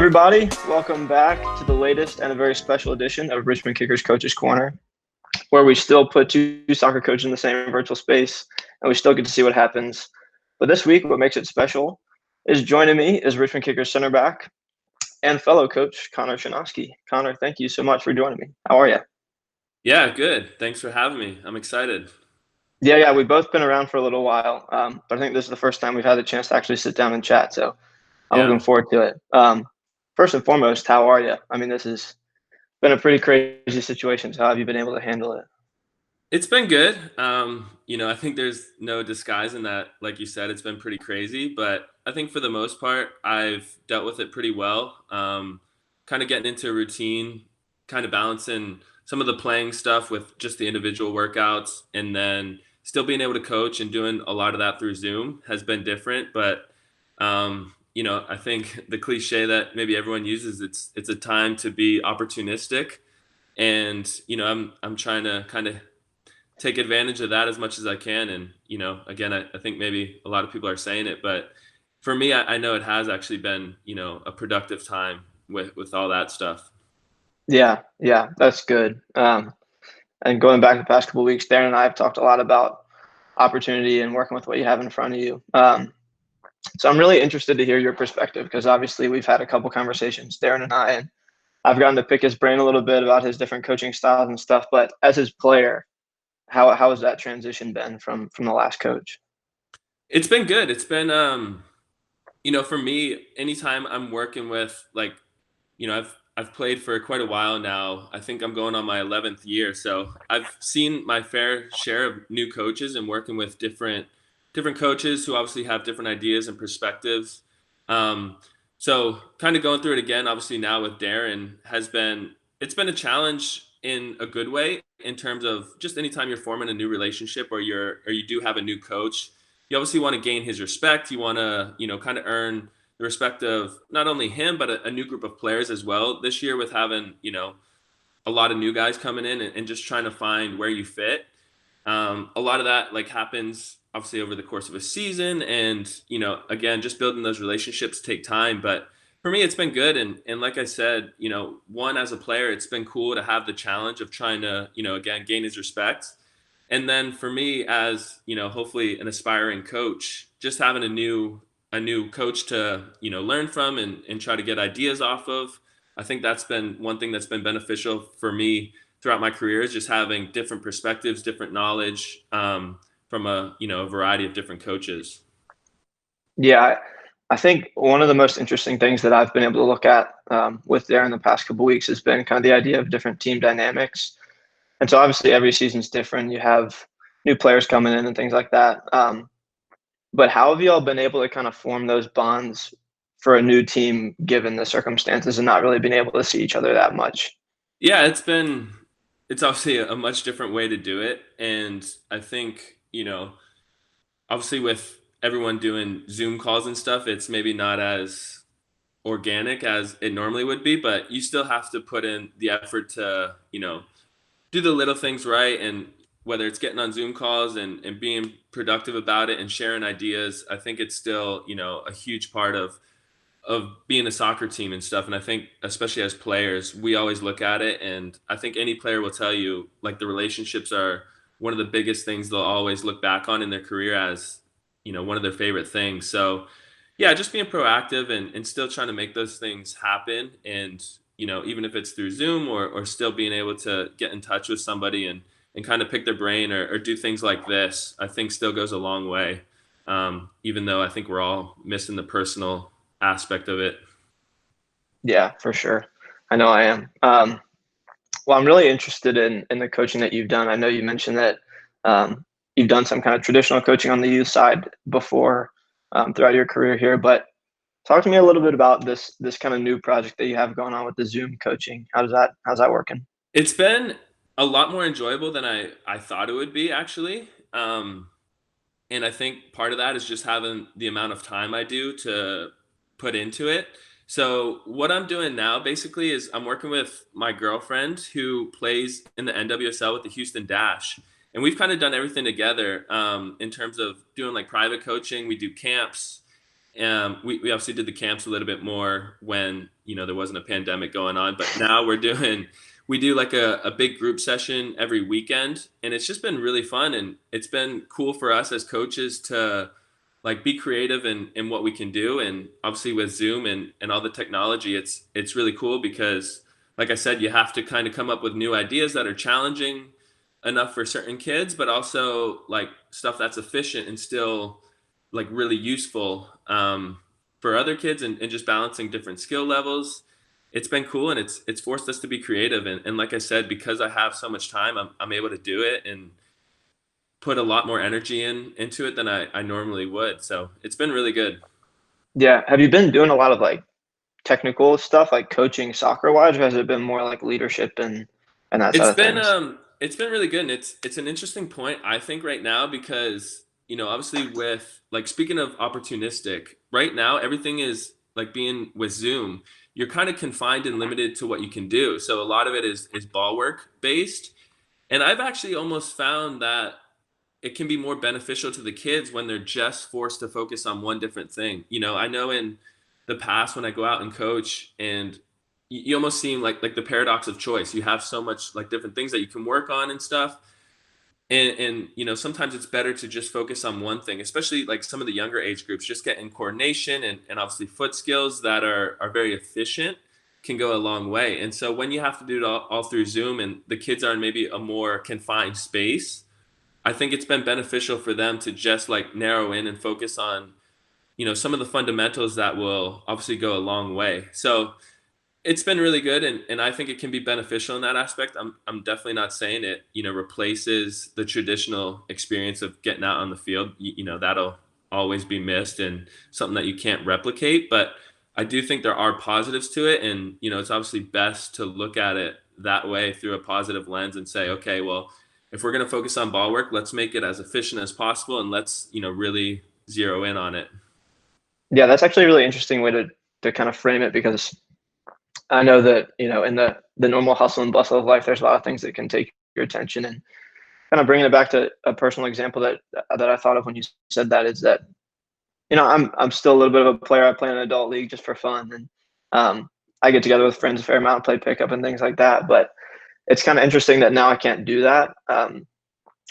everybody. Welcome back to the latest and a very special edition of Richmond Kickers Coaches Corner, where we still put two soccer coaches in the same virtual space, and we still get to see what happens. But this week, what makes it special is joining me is Richmond Kickers center back and fellow coach Conor Shanosky. Conor, thank you so much for joining me. How are you? Yeah, good. Thanks for having me. I'm excited. Yeah, we've both been around for a little while, but I think this is the first time we've had a chance to actually sit down and chat, so I'm Yeah. looking forward to it. First and foremost, how are you? I mean, this has been a pretty crazy situation, so how have you been able to handle it? It's been good. I think there's no disguising that, like you said, it's been pretty crazy, but I think for the most part, I've dealt with it pretty well. Kind of getting into a routine, kind of balancing some of the playing stuff with just the individual workouts, and then still being able to coach and doing a lot of that through Zoom has been different. But I think the cliche that maybe everyone uses, it's a time to be opportunistic, and I'm trying to kind of take advantage of that as much as I can. And again, I think maybe a lot of people are saying it, but for me, I know it has actually been a productive time with all that stuff. Yeah, that's good. And going back the past couple of weeks, Darren and I have talked a lot about opportunity and working with what you have in front of you. So I'm really interested to hear your perspective because obviously we've had a couple conversations, Darren and I, and I've gotten to pick his brain a little bit about his different coaching styles and stuff. But as his player, how has that transition been from the last coach? It's been good. It's been for me, anytime I'm working with, like, I've played for quite a while now. I think I'm going on my 11th year, so I've seen my fair share of new coaches and working with different coaches who obviously have different ideas and perspectives. Um, so kind of going through it again, obviously now with Darren, it's been a challenge in a good way in terms of just anytime you're forming a new relationship or you do have a new coach, you obviously want to gain his respect. You want to kind of earn the respect of not only him but a new group of players as well this year, with having a lot of new guys coming in and just trying to find where you fit. A lot of that like happens obviously over the course of a season, and again, just building those relationships take time. But for me, it's been good, and like I said, one, as a player, it's been cool to have the challenge of trying to again gain his respect. And then for me, as hopefully an aspiring coach, just having a new coach to learn from and try to get ideas off of. I think that's been one thing that's been beneficial for me throughout my career, is just having different perspectives, different knowledge, from a variety of different coaches. Yeah, I think one of the most interesting things that I've been able to look at with Darren the past couple of weeks has been kind of the idea of different team dynamics. And so obviously every season's different. You have new players coming in and things like that. But how have you all been able to kind of form those bonds for a new team given the circumstances and not really being able to see each other that much? Yeah, it's obviously a much different way to do it, and I think obviously with everyone doing Zoom calls and stuff, it's maybe not as organic as it normally would be, but you still have to put in the effort to do the little things right. And whether it's getting on Zoom calls and being productive about it and sharing ideas, I think it's still a huge part of being a soccer team and stuff. And I think especially as players, we always look at it, and I think any player will tell you, like, the relationships are one of the biggest things they'll always look back on in their career as one of their favorite things. So yeah, just being proactive and still trying to make those things happen. And even if it's through Zoom, or still being able to get in touch with somebody and kind of pick their brain, or do things like this, I think still goes a long way. Even though I think we're all missing the personal aspect of it. Yeah, for sure. I know I am. Well, I'm really interested in the coaching that you've done. I know you mentioned that you've done some kind of traditional coaching on the youth side before throughout your career here, but talk to me a little bit about this kind of new project that you have going on with the Zoom coaching. How's that working? It's been a lot more enjoyable than I thought it would be, actually. And I think part of that is just having the amount of time I do to put into it. So what I'm doing now basically is I'm working with my girlfriend who plays in the NWSL with the Houston Dash. And we've kind of done everything together, in terms of doing like private coaching. We do camps, We obviously did the camps a little bit more when, there wasn't a pandemic going on, but now we do like a big group session every weekend, and it's just been really fun. And it's been cool for us as coaches to like be creative in what we can do. And obviously with Zoom and all the technology, it's really cool because, like I said, you have to kind of come up with new ideas that are challenging enough for certain kids, but also like stuff that's efficient and still like really useful for other kids, and just balancing different skill levels. It's been cool, and it's forced us to be creative. And like I said, because I have so much time, I'm able to do it and put a lot more energy into it than I normally would. So it's been really good. Yeah. Have you been doing a lot of like technical stuff, like coaching soccer wise, or has it been more like leadership and that side It's of been things? it's been really good, and it's an interesting point I think right now because obviously with like speaking of opportunistic, right now everything is like being with Zoom, you're kind of confined and limited to what you can do. So a lot of it is ball work based, and I've actually almost found that it can be more beneficial to the kids when they're just forced to focus on one different thing. I know in the past when I go out and coach, and you almost seem like the paradox of choice. You have so much like different things that you can work on and stuff. And sometimes it's better to just focus on one thing, especially like some of the younger age groups, just getting coordination and obviously foot skills that are very efficient can go a long way. And so when you have to do it all through Zoom and the kids are in maybe a more confined space, I think it's been beneficial for them to just like narrow in and focus on, some of the fundamentals that will obviously go a long way. So it's been really good, and I think it can be beneficial in that aspect. I'm definitely not saying it, replaces the traditional experience of getting out on the field. That'll always be missed and something that you can't replicate. But I do think there are positives to it, and it's obviously best to look at it that way through a positive lens and say, okay, well, if we're going to focus on ball work, let's make it as efficient as possible, and let's really zero in on it. Yeah, that's actually a really interesting way to kind of frame it because I know that, in the normal hustle and bustle of life, there's a lot of things that can take your attention. And kind of bringing it back to a personal example that I thought of when you said that is that, I'm still a little bit of a player. I play in an adult league just for fun, and I get together with friends a fair amount, play pickup and things like that. But it's kind of interesting that now I can't do that.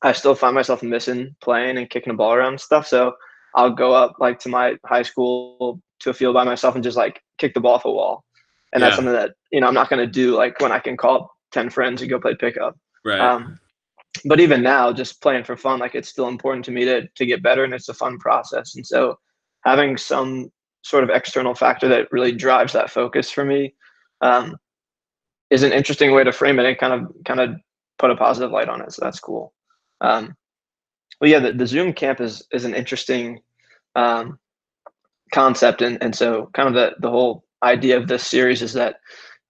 I still find myself missing playing and kicking the ball around and stuff. So I'll go up like to my high school to a field by myself and just like kick the ball off a wall. And that's Yeah, something that, I'm not going to do like when I can call up 10 friends and go play pickup. right. Um, but even now, just playing for fun, like it's still important to me to get better, and it's a fun process. And so having some sort of external factor that really drives that focus for me um, is an interesting way to frame it and kind of put a positive light on it. So that's cool. Um, well, yeah, the Zoom camp is an interesting um, concept, and so kind of the whole idea of this series is that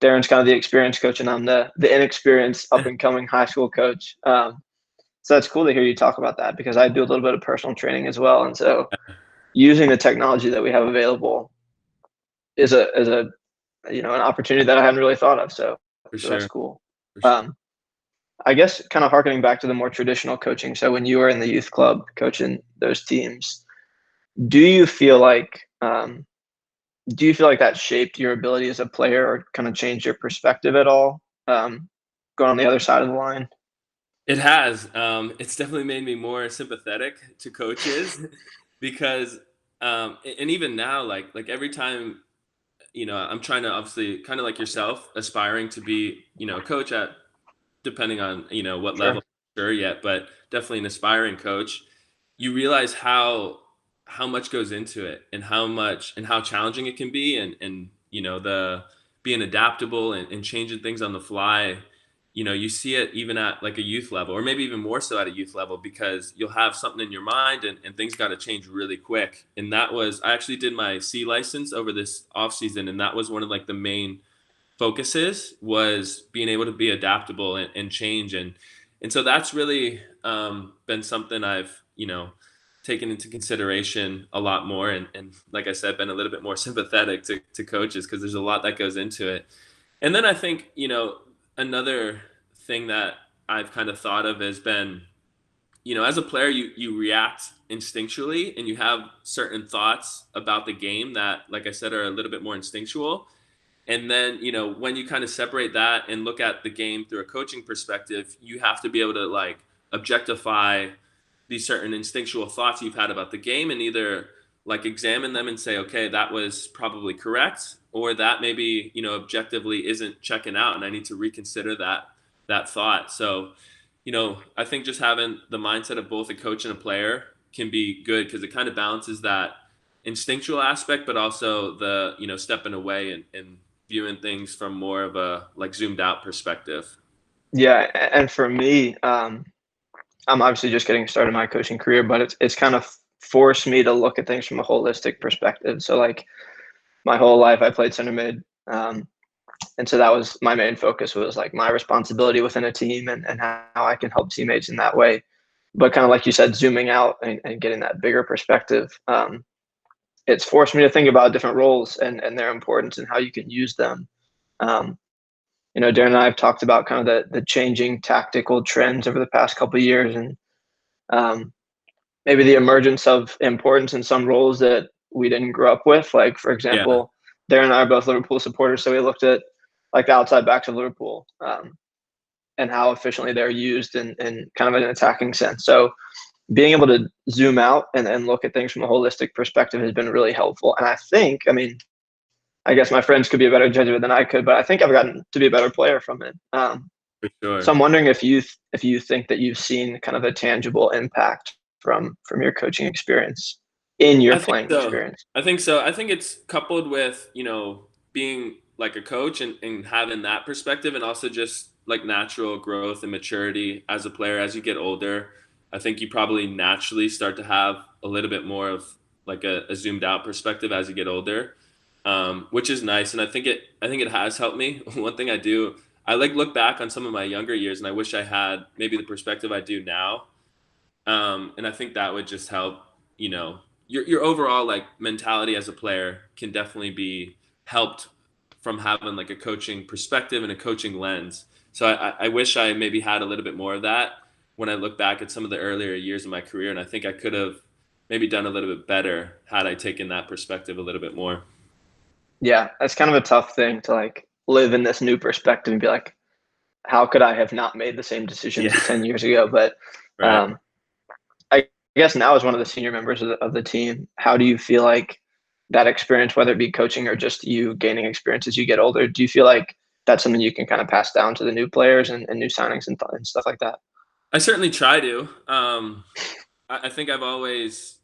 Darren's kind of the experienced coach, and I'm the inexperienced up and coming high school coach. So that's cool to hear you talk about that because I do a little bit of personal training as well, and so using the technology that we have available is a an opportunity that I hadn't really thought of. So For that's sure. cool. For sure. Um, I guess kind of harkening back to the more traditional coaching. So when you were in the youth club coaching those teams, do you feel like that shaped your ability as a player or kind of changed your perspective at all? Going on the other side of the line. It has. It's definitely made me more sympathetic to coaches because, and even now, like every time, I'm trying to obviously kind of like yourself, aspiring to be, a coach at depending on what Sure. level, sure yet, but definitely an aspiring coach. You realize how much goes into it, and how challenging it can be, and the being adaptable and changing things on the fly. You see it even at like a youth level, or maybe even more so at a youth level, because you'll have something in your mind, and things got to change really quick. And that was, I actually did my C license over this off season, and that was one of like the main focuses, was being able to be adaptable and change. And so that's really been something I've taken into consideration a lot more, and like I said, been a little bit more sympathetic to coaches because there's a lot that goes into it. And then I think another thing that I've kind of thought of has been as a player, you react instinctually and you have certain thoughts about the game that, like I said, are a little bit more instinctual. And then, when you kind of separate that and look at the game through a coaching perspective, you have to be able to like objectify these certain instinctual thoughts you've had about the game and either like examine them and say, okay, that was probably correct, or that maybe, objectively isn't checking out and I need to reconsider that thought. So, I think just having the mindset of both a coach and a player can be good because it kind of balances that instinctual aspect, but also the, stepping away and viewing things from more of a like zoomed out perspective. Yeah, and for me, I'm obviously just getting started in my coaching career, but it's kind of forced me to look at things from a holistic perspective. So like my whole life, I played center mid, and so that was my main focus was like my responsibility within a team and how I can help teammates in that way. But kind of like you said, zooming out and getting that bigger perspective, it's forced me to think about different roles and their importance and how you can use them. Um, Darren and I have talked about kind of the changing tactical trends over the past couple of years, and um, maybe the emergence of importance in some roles that we didn't grow up with. Like for Yeah. example, Darren and I are both Liverpool supporters, so we looked at like the outside backs of Liverpool and how efficiently they're used in kind of an attacking sense. So being able to zoom out and look at things from a holistic perspective has been really helpful. And I think, I mean, I guess my friends could be a better judge of it than I could, but I think I've gotten to be a better player from it. For So sure. I'm wondering if you think that you've seen kind of a tangible impact from your coaching experience in your I think playing so. experience. I think so. I think it's coupled with, being like a coach and having that perspective and also just like natural growth and maturity as a player as you get older. I think you probably naturally start to have a little bit more of like a zoomed out perspective as you get older, which is nice. And I think it has helped me. One thing I do, I like look back on some of my younger years and I wish I had maybe the perspective I do now. And I think that would just help, your overall like mentality as a player can definitely be helped from having like a coaching perspective and a coaching lens. So I wish I maybe had a little bit more of that when I look back at some of the earlier years of my career. And I think I could have maybe done a little bit better had I taken that perspective a little bit more. Yeah, that's kind of a tough thing to like live in this new perspective and be like, how could I have not made the same Yeah. decisions 10 years ago? But Right. um, I guess now as one of the senior members of the team, how do you feel like that experience, whether it be coaching or just you gaining experience as you get older, do you feel like that's something you can kind of pass down to the new players and new signings and stuff like that? I certainly try to. I think I've always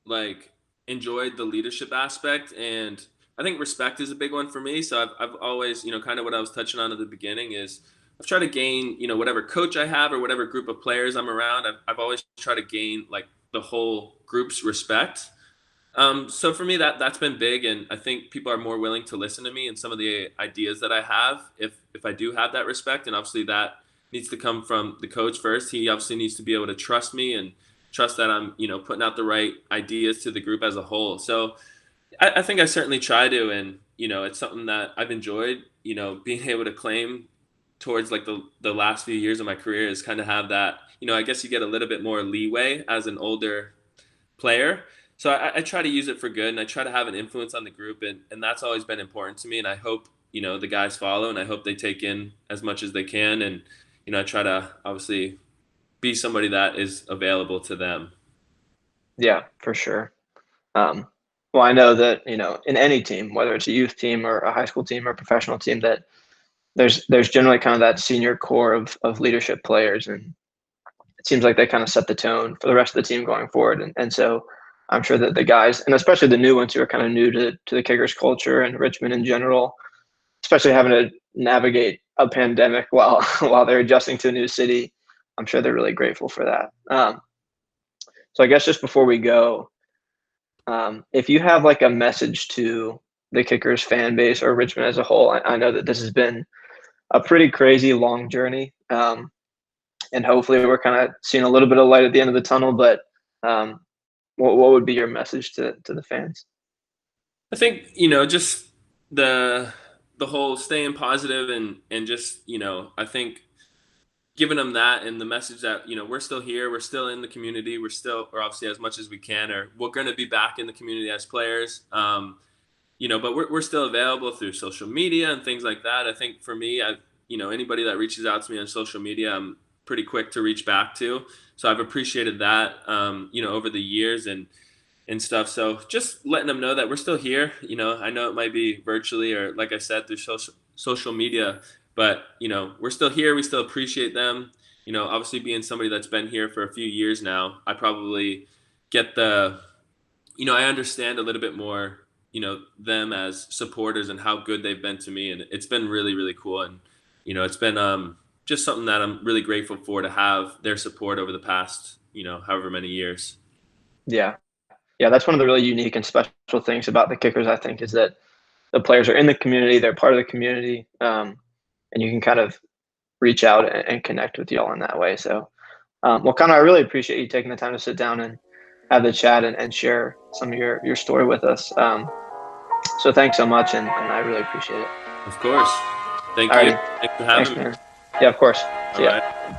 like enjoyed the leadership aspect, and I think respect is a big one for me. So I've always, kind of what I was touching on at the beginning is I've tried to gain, whatever coach I have or whatever group of players I'm around. I've always tried to gain like the whole group's respect. So for me, that's been big, and I think people are more willing to listen to me and some of the ideas that I have if I do have that respect, and obviously that needs to come from the coach first. He obviously needs to be able to trust me and trust that I'm putting out the right ideas to the group as a whole. So I think I certainly try to, and it's something that I've enjoyed. Being able to claim towards like the last few years of my career is kind of have that. I guess you get a little bit more leeway as an older player. So I try to use it for good and I try to have an influence on the group and that's always been important to me. And I hope, the guys follow and I hope they take in as much as they can. And, I try to obviously be somebody that is available to them. Yeah, for sure. Um, well, I know that, in any team, whether it's a youth team or a high school team or a professional team, that there's generally kind of that senior core of leadership players. And it seems like they kind of set the tone for the rest of the team going forward. And so I'm sure that the guys, and especially the new ones who are kind of new to the Kickers culture and Richmond in general, especially having to navigate a pandemic while while they're adjusting to a new city, I'm sure they're really grateful for that. So I guess just before we go, if you have like a message to the Kickers fan base or Richmond as a whole, I know that this has been a pretty crazy long journey. And hopefully we're kind of seeing a little bit of light at the end of the tunnel. But um, what would be your message to the fans? I think, just the whole staying positive and just, I think giving them that and the message that, we're still here, we're still in the community, we're obviously as much as we can, or we're going to be back in the community as players. But we're still available through social media and things like that. I think for me, anybody that reaches out to me on social media, I'm pretty quick to reach back to. So I've appreciated that, over the years and stuff. So just letting them know that we're still here. I know it might be virtually or, like I said, through social media, but we're still here. We still appreciate them. Obviously being somebody that's been here for a few years now, I probably get I understand a little bit more, them as supporters and how good they've been to me. And it's been really, really cool. And, it's been just something that I'm really grateful for, to have their support over the past, however many years. Yeah. Yeah, that's one of the really unique and special things about the Kickers, I think, is that the players are in the community, they're part of the community, and you can kind of reach out and connect with y'all in that way. So, well, Connor, I really appreciate you taking the time to sit down and have the chat and share some of your story with us. So thanks so much, and I really appreciate it. Of course. Thank you. Alrighty. Thanks for Thanks, having me. man. Yeah, of course. See All ya. right.